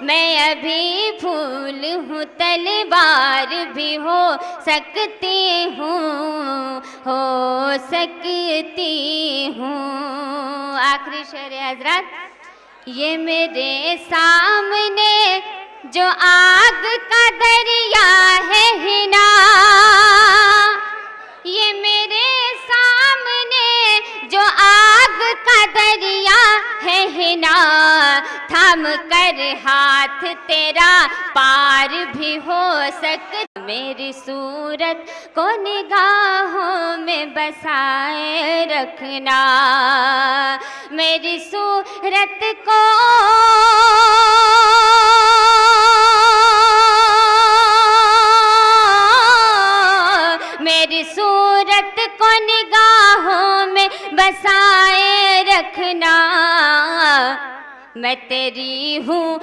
मैं अभी फूल हूँ तलवार भी हो सकती हूँ, हो सकती हूँ। आखिरी शेर है हजरत, ये मेरे सामने जो आग का दरिया है हिना, ये मेरे सामने जो आग का दरिया है हिना, थाम कर हाथ तेरा पार भी हो सकता। मेरी सूरत को निगाहों में बसाए रखना, मेरी सूरत को मेरी सूरत को निगाहों में बसाए रखना। मैं तेरी हूँ